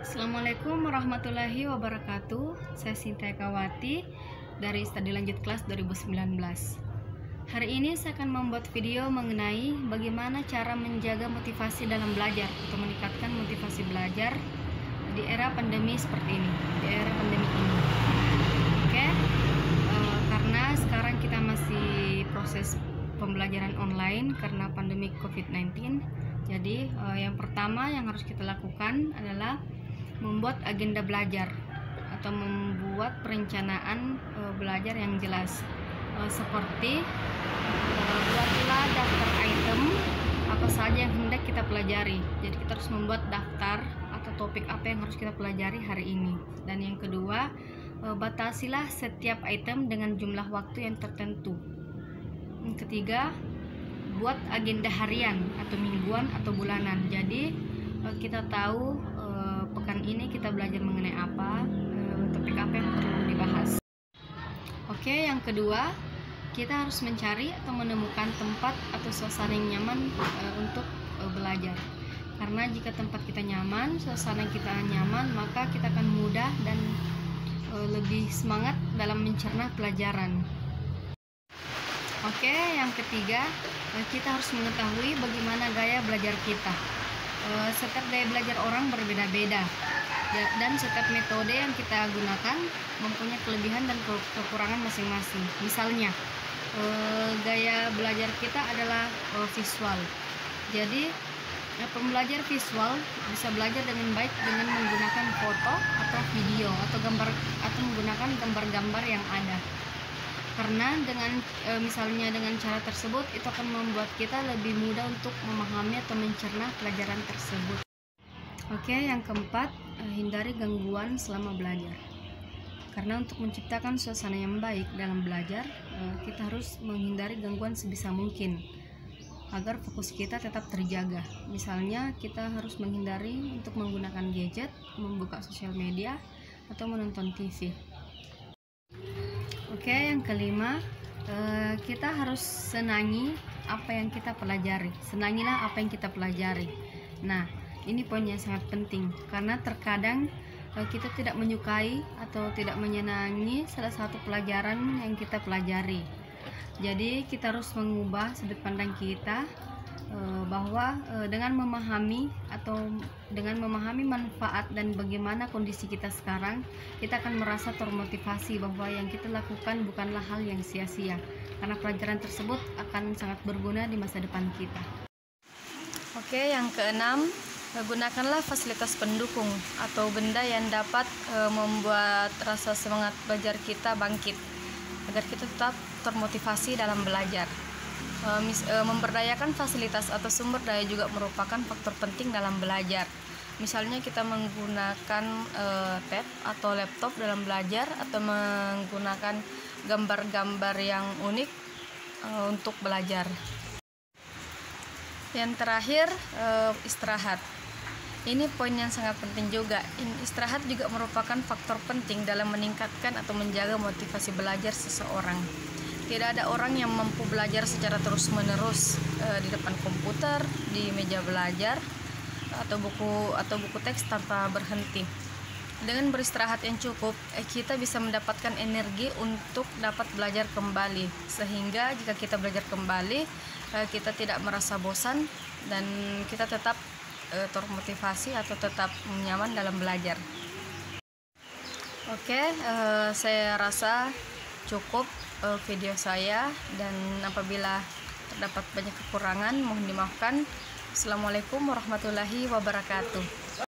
Assalamualaikum warahmatullahi wabarakatuh. Saya Sinta Ekawati dari Studi Lanjut Kelas 2019. Hari ini saya akan membuat video mengenai bagaimana cara menjaga motivasi dalam belajar atau meningkatkan motivasi belajar di era pandemi seperti ini, di era pandemi ini. Oke, karena sekarang kita masih proses pembelajaran online karena pandemi COVID-19. Jadi yang pertama yang harus kita lakukan adalah membuat agenda belajar atau membuat perencanaan belajar yang jelas, seperti buatlah daftar item apa saja yang hendak kita pelajari. Jadi kita harus membuat daftar atau topik apa yang harus kita pelajari hari ini. Dan yang kedua, batasilah setiap item dengan jumlah waktu yang tertentu. Yang ketiga, buat agenda harian atau mingguan atau bulanan. Jadi kita tahu pekan ini kita belajar mengenai apa, topik apa yang perlu dibahas. Oke, yang kedua, kita harus mencari atau menemukan tempat atau suasana yang nyaman untuk belajar. Karena jika tempat kita nyaman, suasana kita nyaman, maka kita akan mudah dan lebih semangat dalam mencerna pelajaran. Oke, yang ketiga, kita harus mengetahui bagaimana gaya belajar kita. Setiap gaya belajar orang berbeda-beda, dan setiap metode yang kita gunakan mempunyai kelebihan dan kekurangan masing-masing. Misalnya, gaya belajar kita adalah visual. Jadi pembelajar visual bisa belajar dengan baik dengan menggunakan foto atau video atau gambar, atau menggunakan gambar-gambar yang ada. Karena dengan misalnya dengan cara tersebut itu akan membuat kita lebih mudah untuk memahami atau mencerna pelajaran tersebut. Oke, yang keempat, hindari gangguan selama belajar. Karena untuk menciptakan suasana yang baik dalam belajar, kita harus menghindari gangguan sebisa mungkin agar fokus kita tetap terjaga. Misalnya kita harus menghindari untuk menggunakan gadget, membuka sosial media, atau menonton TV. Oke, yang kelima, kita harus senangi apa yang kita pelajari. Senangilah apa yang kita pelajari. Nah, ini poin yang sangat penting karena terkadang kita tidak menyukai atau tidak menyenangi salah satu pelajaran yang kita pelajari. Jadi kita harus mengubah sudut pandang kita bahwa dengan memahami manfaat dan bagaimana kondisi kita sekarang, kita akan merasa termotivasi bahwa yang kita lakukan bukanlah hal yang sia-sia, karena pelajaran tersebut akan sangat berguna di masa depan kita. Oke, yang keenam, gunakanlah fasilitas pendukung atau benda yang dapat membuat rasa semangat belajar kita bangkit, agar kita tetap termotivasi dalam belajar. Memberdayakan fasilitas atau sumber daya juga merupakan faktor penting dalam belajar. Misalnya kita menggunakan tab atau laptop dalam belajar, atau menggunakan gambar-gambar yang unik untuk belajar. Yang terakhir, istirahat. Ini poin yang sangat penting juga. Istirahat juga merupakan faktor penting dalam meningkatkan atau menjaga motivasi belajar seseorang. Tidak ada orang yang mampu belajar secara terus-menerus di depan komputer, di meja belajar, atau buku teks tanpa berhenti. Dengan beristirahat yang cukup, kita bisa mendapatkan energi untuk dapat belajar kembali. Sehingga jika kita belajar kembali, kita tidak merasa bosan dan kita tetap termotivasi atau tetap nyaman dalam belajar. Oke, saya rasa cukup video saya, dan apabila terdapat banyak kekurangan mohon dimaafkan. Assalamualaikum warahmatullahi wabarakatuh.